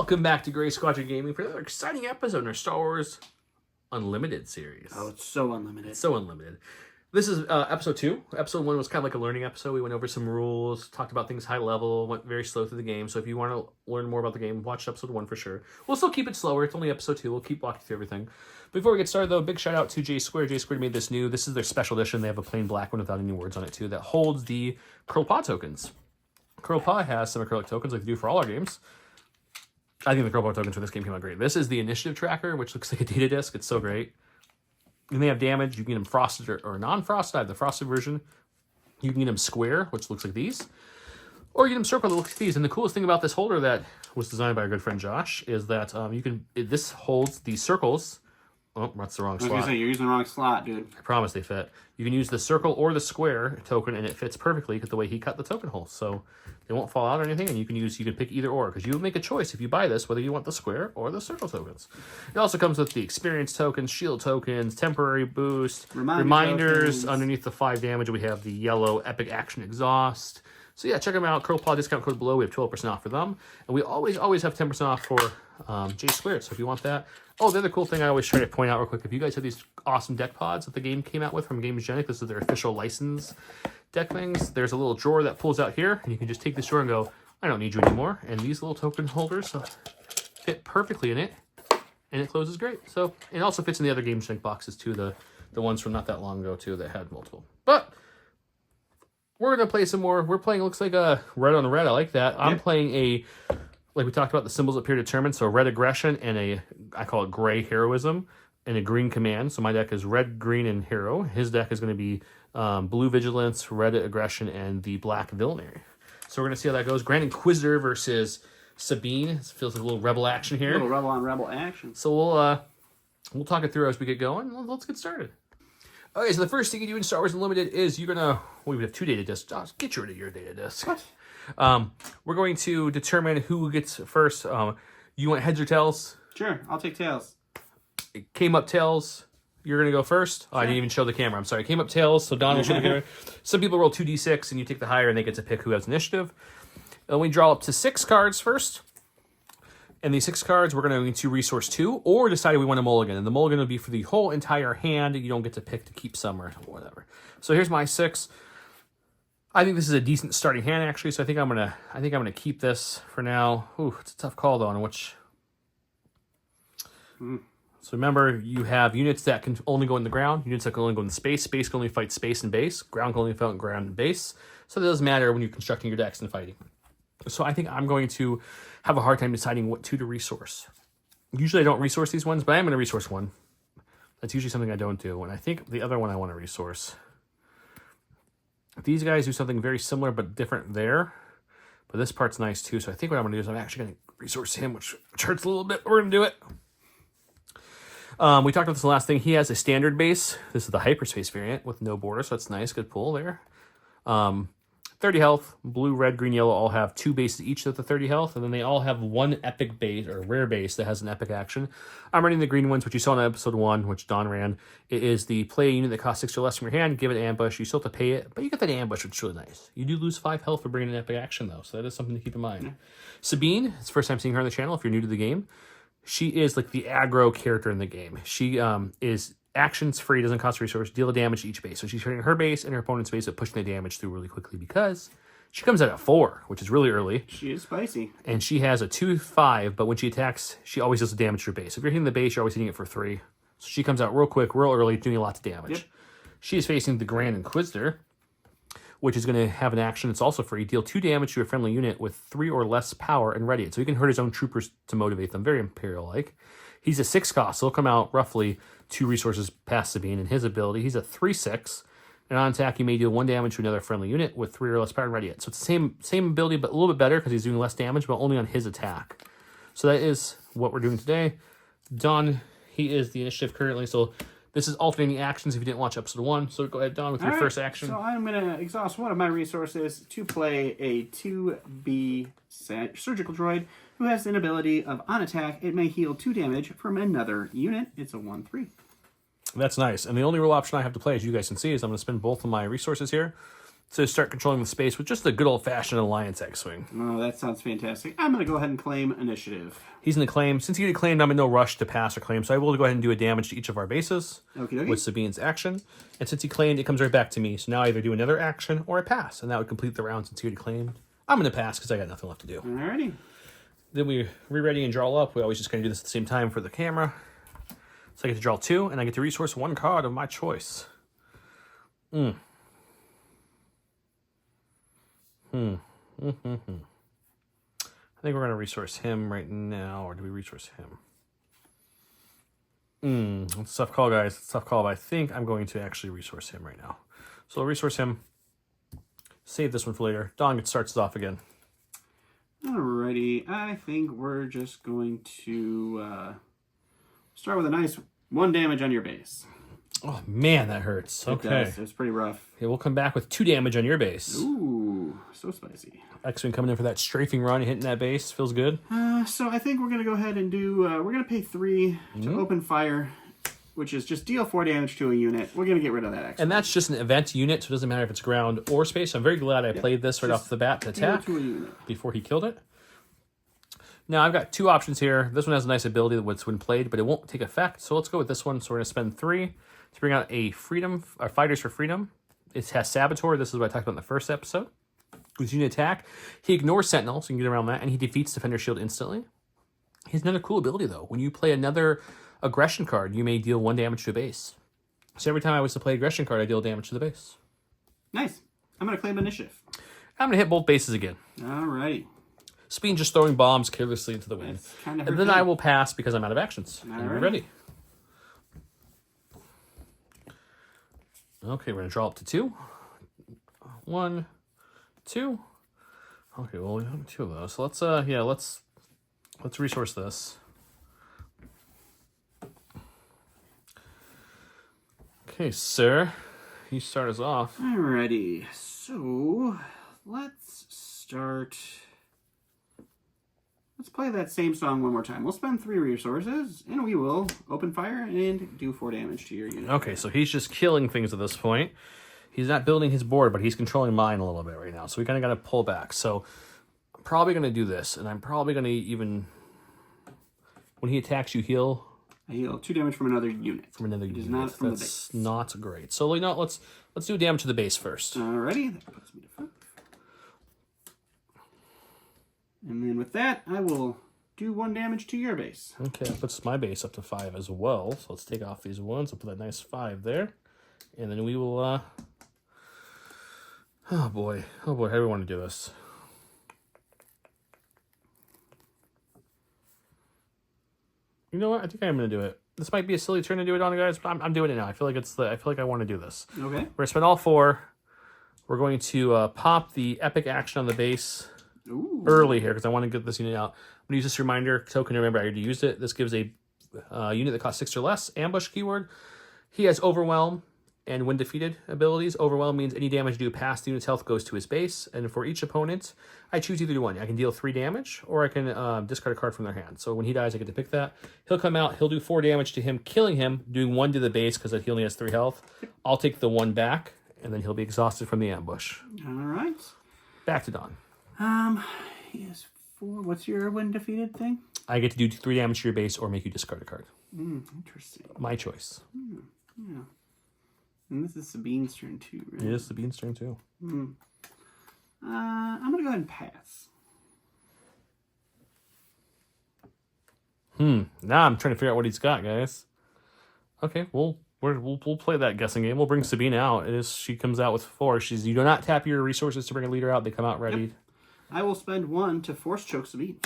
Welcome back to Gray Squadron Gaming for another exciting episode in our Star Wars Unlimited series. Oh, it's so unlimited. It's so unlimited. This is episode 2. Episode 1 was kind of like a learning episode. We went over some rules, talked about things high level, went very slow through the game. So if you want to learn more about the game, watch episode 1 for sure. We'll still keep it slower. It's only episode 2. We'll keep walking through everything. Before we get started, though, big shout out to J Square. J Square made this new. This is their special edition. They have a plain black one without any words on it, too, that holds the Curl Paw tokens. Curl Paw has some acrylic tokens like they do for all our games. I think the Curl Paw tokens for this game came out great. This is the initiative tracker, which looks like a data disc. It's so great. And they have damage. You can get them frosted or non-frosted. I have the frosted version. You can get them square, which looks like these. Or you get them circle that looks like these. And the coolest thing about this holder that was designed by our good friend Josh is that this holds the circles. Oh, that's the wrong slot. I was going to say, you're using the wrong slot, dude. I promise they fit. You can use the circle or the square token, and it fits perfectly because the way he cut the token hole. So they won't fall out or anything, and you can pick either or, because you will make a choice if you buy this, whether you want the square or the circle tokens. It also comes with the experience tokens, shield tokens, temporary boost, reminders. Underneath the 5 damage, we have the yellow epic action exhaust. So yeah, check them out. Curl Paw discount code below. We have 12% off for them. And we always have 10% off for J Squared. So if you want that. Oh, the other cool thing I always try to point out real quick. If you guys have these awesome deck pods that the game came out with from Gamesgenic, this is their official license deck things. There's a little drawer that pulls out here. And you can just take this drawer and go, I don't need you anymore. And these little token holders fit perfectly in it. And it closes great. So it also fits in the other Gamesgenic boxes too. The ones from not that long ago too that had multiple. But we're going to play some more. We're playing, looks like a red on red. I like that. Yeah. I'm playing like we talked about, the symbols appear determined. So red aggression and I call it gray heroism and a green command. So my deck is red, green, and hero. His deck is going to be blue vigilance, red aggression, and the black villainy. So we're going to see how that goes. Grand Inquisitor versus Sabine. It feels like a little rebel action here. A little rebel on rebel action. So we'll talk it through as we get going. Let's get started. Okay, so the first thing you do in Star Wars Unlimited is you're going to... we have 2 data discs. Josh, get rid of your data disc. What? We're going to determine who gets first. You want heads or tails? Sure, I'll take tails. It came up tails. You're going to go first. Oh, I didn't even show the camera. I'm sorry. It came up tails, so Don will show the camera. Some people roll 2d6, and you take the higher, and they get to pick who has initiative. And we draw up to 6 cards first. And these 6 cards, we're going to resource 2, or decide we want a mulligan. And the mulligan will be for the whole entire hand. You don't get to pick to keep some or whatever. So here's my 6. I think this is a decent starting hand, actually. So I think I'm gonna keep this for now. Ooh, it's a tough call though on which. So remember, you have units that can only go in the ground, units that can only go in space. Space can only fight space and base. Ground can only fight ground and base. So it doesn't matter when you're constructing your decks and fighting. So I think I'm going to have a hard time deciding what 2 to resource. Usually I don't resource these ones, but I am going to resource 1. That's usually something I don't do. And I think the other one I want to resource. These guys do something very similar but different there. But this part's nice too. So I think what I'm going to do is I'm actually going to resource him, which hurts a little bit. We're going to do it. We talked about this last thing. He has a standard base. This is the hyperspace variant with no border. So that's nice. Good pull there. 30 health. Blue, red, green, yellow all have 2 bases each with the 30 health. And then they all have 1 epic base or rare base that has an epic action. I'm running the green ones, which you saw in episode 1, which Don ran. It is the play a unit that costs 6 or less from your hand. Give it ambush. You still have to pay it, but you get that ambush, which is really nice. You do lose 5 health for bringing an epic action, though. So that is something to keep in mind. Sabine, it's the first time seeing her on the channel if you're new to the game. She is like the aggro character in the game. She is actions free, doesn't cost resource, deal damage to each base. So she's hitting her base and her opponent's base, but pushing the damage through really quickly because she comes out at 4, which is really early. She is spicy. And she has a 2/5, but when she attacks, she always does the damage to her base. If you're hitting the base, you're always hitting it for 3. So she comes out real quick, real early, doing a lot of damage. Yep. She is facing the Grand Inquisitor, which is going to have an action that's also free. Deal 2 damage to a friendly unit with 3 or less power and ready it. So he can hurt his own troopers to motivate them. Very Imperial-like. He's a 6 cost, so he'll come out roughly 2 resources past Sabine. And his ability, he's a 3/6. And on attack, he may deal 1 damage to another friendly unit with 3 or less power and ready it. So it's the same ability, but a little bit better because he's doing less damage, but only on his attack. So that is what we're doing today. Don, he is the initiative currently, so this is alternating actions if you didn't watch episode 1. So go ahead, Don, with your first action. So I'm going to exhaust one of my resources to play a 2B surgical droid who has an ability of, on attack, it may heal 2 damage from another unit. It's a 1/3. That's nice. And the only real option I have to play, as you guys can see, is I'm going to spend both of my resources here. So start controlling the space with just a good old-fashioned Alliance X-Wing. Oh, that sounds fantastic. I'm going to go ahead and claim initiative. He's in the claim. Since he did claim, I'm in no rush to pass or claim, so I will go ahead and do a damage to each of our bases with Sabine's action. And since he claimed, it comes right back to me. So now I either do another action or I pass, and that would complete the round since he already claimed. I'm going to pass because I got nothing left to do. Alrighty. Then we re-ready and draw up. We always just kind of do this at the same time for the camera. So I get to draw 2, and I get to resource 1 card of my choice. I think we're going to resource him right now, or do we resource him? It's a tough call, guys. It's a tough call, but I think I'm going to actually resource him right now. So I'll resource him. Save this one for later. Don starts it off again. Alrighty. I think we're just going to start with a nice 1 damage on your base. Oh, man, that hurts. Okay. It's pretty rough. Okay, we'll come back with 2 damage on your base. Ooh, so spicy. X-Wing coming in for that strafing run, hitting that base. Feels good. So I think we're going to go ahead and do... we're going to pay 3 to open fire, which is just deal 4 damage to a unit. We're going to get rid of that X-Wing. And that's just an event unit, so it doesn't matter if it's ground or space. I'm very glad I played this right off the bat to attack before he killed it. Now, I've got 2 options here. This one has a nice ability that's when played, but it won't take effect. So let's go with this one. So we're going to spend 3 to bring out a Fighters for Freedom. It has Saboteur. This is what I talked about in the first episode. With unit attack, he ignores Sentinel, so you can get around that, and he defeats Defender Shield instantly. He has another cool ability, though. When you play another aggression card, you may deal 1 damage to a base. So every time I was to play aggression card, I deal damage to the base. Nice. I'm going to claim initiative. I'm going to hit both bases again. Alrighty. Sabine just throwing bombs carelessly into the wind. And then I will pass because I'm out of actions. And we're ready. Okay, we're going to draw up to 2. 1, 2. Okay, well, we have 2 of those. So let's resource this. Okay, sir. You start us off. Alrighty. So let's start. Let's play that same song one more time. We'll spend 3 resources, and we will open fire and do 4 damage to your unit. Okay, so he's just killing things at this point. He's not building his board, but he's controlling mine a little bit right now. So we kind of got to pull back. So I'm probably going to do this, and I'm probably going to even... When he attacks, you heal... I heal 2 damage from another unit. From another unit. Not from That's the base. Not great. So you know, let's do damage to the base first. Alrighty, that puts me to 5. And then with that, I will do 1 damage to your base. Okay, that puts my base up to 5 as well. So let's take off these 1s. I'll put that nice 5 there. And then we will... Oh boy, how do we want to do this? You know what? I think I'm going to do it. This might be a silly turn to do it on, guys, but I'm doing it now. I feel like I want to do this. Okay. We're going to spend all 4. We're going to pop the epic action on the base early here because I want to get this unit out. I'm going to use this reminder token. Remember, I already used it. This gives a unit that costs 6 or less. Ambush keyword. He has Overwhelm and when defeated abilities. Overwhelm means any damage due past the unit's health goes to his base. And for each opponent, I choose either one. I can deal 3 damage or I can discard a card from their hand. So when he dies, I get to pick that. He'll come out. He'll do 4 damage to him, killing him, doing 1 to the base because he only has 3 health. I'll take the 1 back, and then he'll be exhausted from the ambush. All right. Back to Don. He has 4. What's your when defeated thing? I get to do 3 damage to your base or make you discard a card. Interesting. My choice. Yeah. And this is Sabine's turn too, right? It is Sabine's turn too. I'm gonna go ahead and pass. Now I'm trying to figure out what he's got, guys. Okay, we'll play that guessing game. We'll bring Sabine out. She comes out with 4. You do not tap your resources to bring a leader out. They come out ready. Yep. I will spend 1 to force choke Sabine.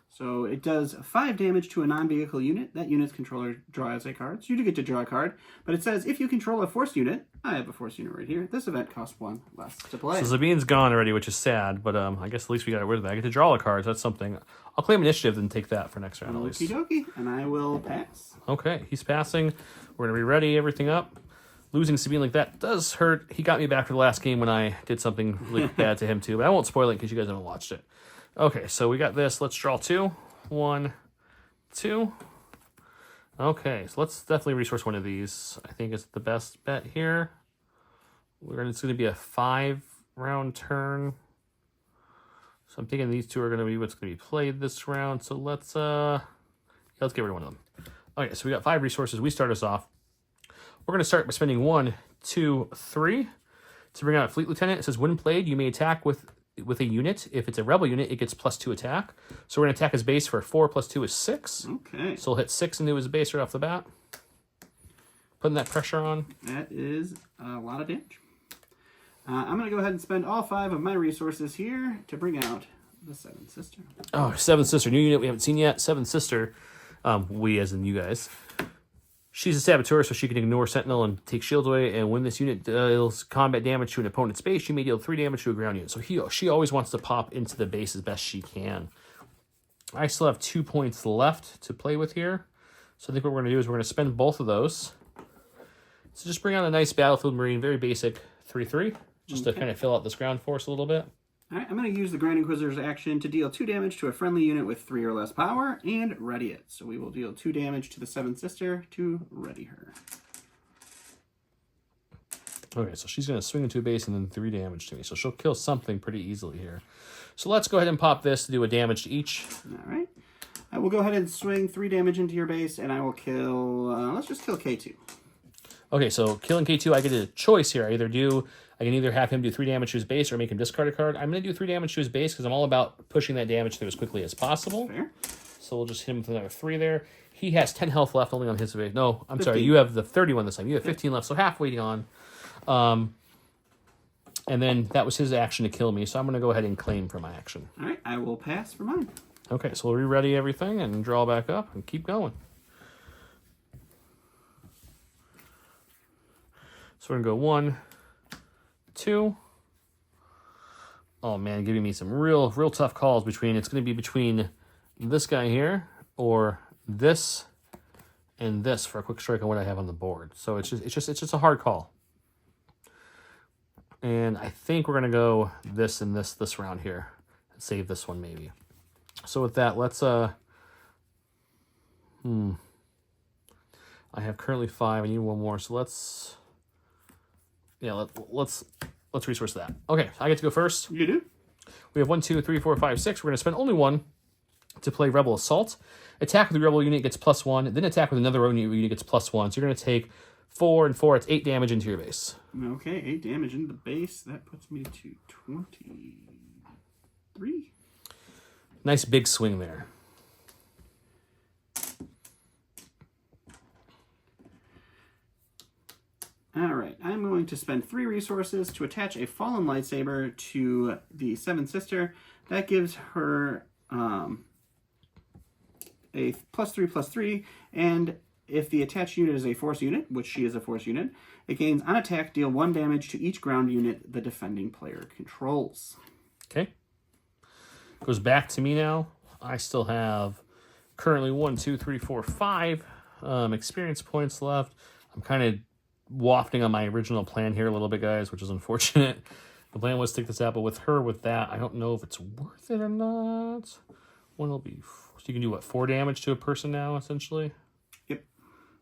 So it does 5 damage to a non-vehicle unit. That unit's controller draws a card. So you do get to draw a card. But it says, if you control a force unit, I have a force unit right here. This event costs 1 less to play. So Sabine's gone already, which is sad. But I guess at least we got rid of that. I get to draw a card. So that's something. I'll claim initiative and take that for next round at least. Okie dokie. And I will pass. Okay, he's passing. We're going to re-ready everything up. Losing Sabine like that does hurt. He got me back for the last game when I did something really bad to him too. But I won't spoil it because you guys haven't watched it. Okay, so we got this. Let's draw 2. 1, 2. Okay, so let's definitely resource one of these. I think it's the best bet here. It's going to be a 5-round turn. So I'm thinking these two are going to be what's going to be played this round. So let's get rid of one of them. Okay, so we got 5 resources. We start us off. We're going to start by spending 1, 2, 3 to bring out a Fleet Lieutenant. It says, when played, you may attack with a unit. If it's a rebel unit, it gets +2 attack. So we're going to attack his base for 4 + 2 is 6. Okay. So we'll hit 6 into his base right off the bat. Putting that pressure on. That is a lot of damage. I'm going to go ahead and spend all 5 of my resources here to bring out the Seventh Sister. Oh, Seventh Sister. New unit we haven't seen yet. Seventh Sister. We as in you guys. She's a saboteur, so she can ignore Sentinel and take shields away. And when this unit deals combat damage to an opponent's base, she may deal 3 damage to a ground unit. So she always wants to pop into the base as best she can. I still have 2 points left to play with here. So I think what we're going to do is we're going to spend both of those. So just bring out a nice Battlefield Marine, very basic 3/3, just to kind of fill out this ground force a little bit. All right, I'm going to use the Grand Inquisitor's action to deal 2 damage to a friendly unit with 3 or less power and ready it. So we will deal 2 damage to the Seventh Sister to ready her. Okay, so she's going to swing into a base and then 3 damage to me. So she'll kill something pretty easily here. So let's go ahead and pop this to do a damage to each. All right. I will go ahead and swing 3 damage into your base, and I will kill... let's just kill K2. Okay, so killing K2, I get a choice here. I can either have him do 3 damage to his base or make him discard a card. I'm going to do 3 damage to his base because I'm all about pushing that damage through as quickly as possible. Fair. So we'll just hit him with another 3 there. He has 10 health left only on his base. No, I'm 15. sorry. You have the 31 this time. You have 15 left, so halfway gone. And then that was his action to kill me, so I'm going to go ahead and claim for my action. All right, I will pass for mine. Okay, so we'll re-ready everything and draw back up and keep going. So we're going to go 1, 2. Oh, man, giving me some real tough calls between. It's going to be between this guy here or this and this for a quick strike on what I have on the board. So it's just a hard call. And I think we're going to go this and this round here. And save this one maybe. So with that, let's I have currently 5. I need 1 more. So let's resource that. Okay, I get to go first. You do? We have 1, 2, 3, 4, 5, 6. We're going to spend only 1 to play Rebel Assault. Attack with the Rebel unit gets +1. Then attack with another Rebel unit gets +1. So you're going to take 4 and 4. It's 8 damage into your base. Okay, 8 damage into the base. That puts me to 23. Nice big swing there. All right, I'm going to spend 3 resources to attach a fallen lightsaber to the Seventh Sister. That gives her a +3/+3, and if the attached unit is a force unit, which she is a force unit, it gains on attack, deal 1 damage to each ground unit the defending player controls. Okay. Goes back to me now. I still have currently 1, 2, 3, 4, 5 experience points left. I'm kind of wafting on my original plan here a little bit, guys, which is unfortunate. The plan was to take this out, but with that, I don't know if it's worth it or not. One will be... So you can do, what, 4 damage to a person now, essentially? Yep.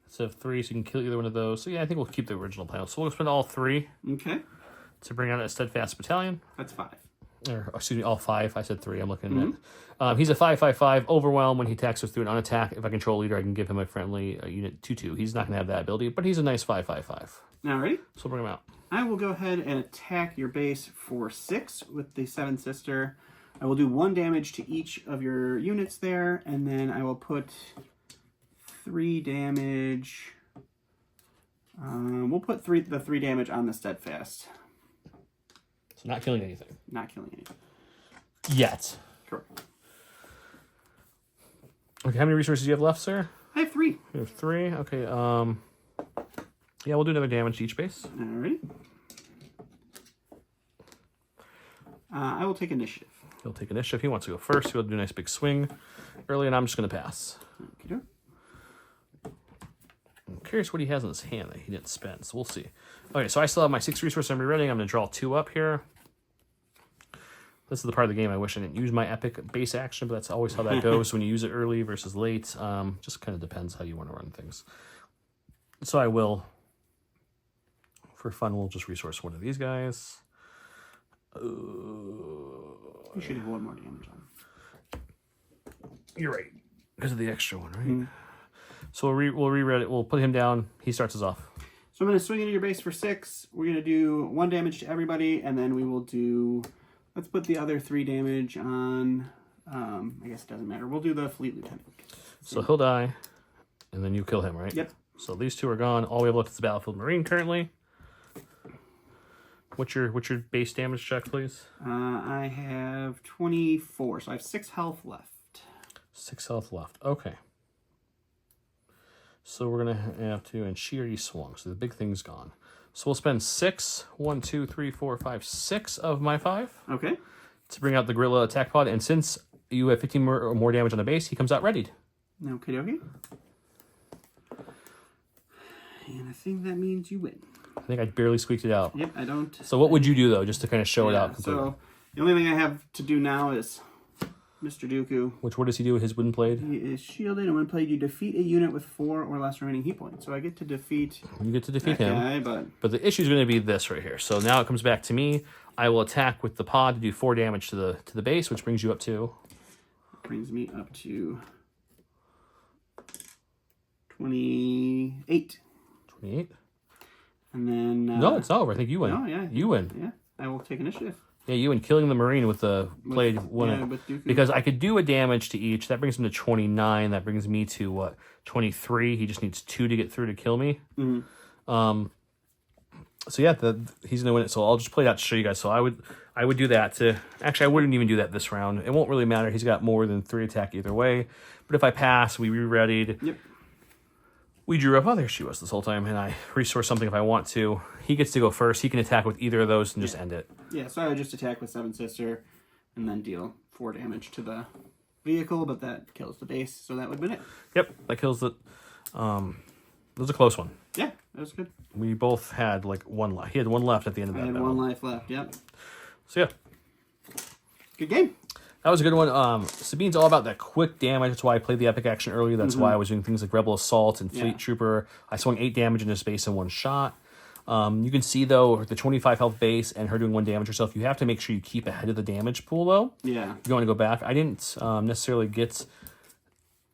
Instead of 3, so you can kill either one of those. So yeah, I think we'll keep the original plan. So we'll spend all 3. Okay. To bring out a Steadfast Battalion. That's 5. Or, excuse me, all 5. I said 3. I'm looking at it. He's a 5/5/5. Overwhelm. When he attacks us through an unattack, if I control leader, I can give him a friendly unit 2/2. He's not going to have that ability, but he's a nice 5/5/5. All right. So we'll bring him out. I will go ahead and attack your base for 6 with the Seventh Sister. I will do 1 damage to each of your units there, and then I will put 3 damage. We'll put the 3 damage on the Steadfast. So not killing anything. Not killing anything. Yet. Correct. Okay, how many resources do you have left, sir? I have 3. You have 3. Okay, yeah, we'll do another damage to each base. All right. I will take initiative. He'll take initiative. He wants to go first. He'll do a nice big swing early, and I'm just going to pass. Okay. I'm curious what he has in his hand that he didn't spend, so we'll see. Okay, so I still have my 6 resources I'm ready. I'm going to draw 2 up here. This is the part of the game I wish I didn't use my epic base action, but that's always how that goes when you use it early versus late. Just kind of depends how you want to run things. So I will, for fun, we'll just resource one of these guys. You should have 1 more damage on him. You're right, because of the extra one, right? So we'll reread it. We'll put him down. He starts us off. So I'm going to swing into your base for 6. We're going to do 1 damage to everybody, and then we will do... Let's put the other 3 damage on... I guess it doesn't matter. We'll do the Fleet Lieutenant. So he'll die, and then you kill him, right? Yep. So these 2 are gone. All we have left is the Battlefield Marine currently. What's your base damage check, please? I have 24, so I have 6 health left. 6 health left. Okay. So we're going to have to... And she already swung, so the big thing's gone. So we'll spend 6, 1, 2, 3, 4, 5, 6 of my 5. Okay. To bring out the Gorilla Attack Pod. And since you have 15 or more damage on the base, he comes out readied. Okie dokie. And I think that means you win. I think I barely squeaked it out. Yep, I don't... So what would you do, though, just to kind of show it out completely? So the only thing I have to do now is Mr. Dooku. What does he do with his wooden blade? He is shielded, and when played, you defeat a unit with 4 or less remaining heat points. So I get to defeat... You get to defeat that him. guy, but the issue is going to be this right here. So now it comes back to me. I will attack with the pod to do 4 damage to the base, which brings you up to... Brings me up to 28. 28? And then... no, it's not over. I think you win. No, yeah. You win. Yeah, I will take initiative. Yeah, you win. Killing the Marine with the blade. With Dooku. Because I could do a damage to each. That brings him to 29. That brings me to, what, 23. He just needs 2 to get through to kill me. Mm-hmm. So yeah, he's going to win it. So I'll just play that to show you guys. So I would do that to... Actually, I wouldn't even do that this round. It won't really matter. He's got more than 3 attack either way. But if I pass, we re-readied. Yep. We drew up... Oh, there she was this whole time. And I resource something if I want to. He gets to go first. He can attack with either of those and just end it. Yeah, so I would just attack with Seven Sister and then deal 4 damage to the vehicle, but that kills the base, so that would have been it. Yep, that kills the... That was a close one. Yeah, that was good. We both had like 1 left. He had 1 left at the end of that I had battle. 1 life left, yep. So yeah. Good game. That was a good one. Sabine's all about that quick damage. That's why I played the epic action earlier. That's why I was doing things like Rebel Assault and Fleet Trooper. I swung 8 damage into space in 1 shot. You can see, though, the 25 health base and her doing 1 damage herself. You have to make sure you keep ahead of the damage pool, though. Yeah. If you want to go back. I didn't necessarily get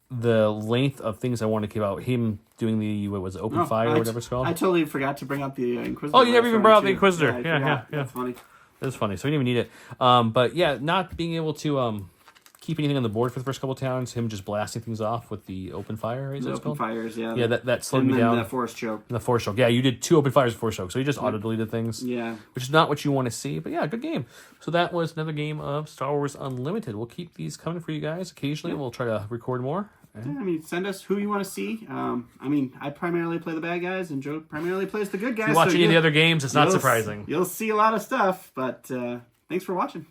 the length of things I wanted to keep out. Him doing the, what was it, open fire or whatever it's called? I totally forgot to bring up the Inquisitor. Oh, you never even brought up the Inquisitor. Yeah. That's funny. It's funny. So we didn't even need it. But yeah, not being able to keep anything on the board for the first couple of turns, him just blasting things off with the open fire, right? The open fires, yeah. Yeah, that slowed me down. And the force choke. And the force choke. Yeah, you did 2 open fires and force choke, so you just auto-deleted things. Yeah. Which is not what you want to see, but yeah, good game. So that was another game of Star Wars Unlimited. We'll keep these coming for you guys. Occasionally, we'll try to record more. Yeah, I mean, send us who you want to see. I mean, I primarily play the bad guys, and Joe primarily plays the good guys. If you watch any of the other games, it's not surprising. You'll see a lot of stuff, but thanks for watching.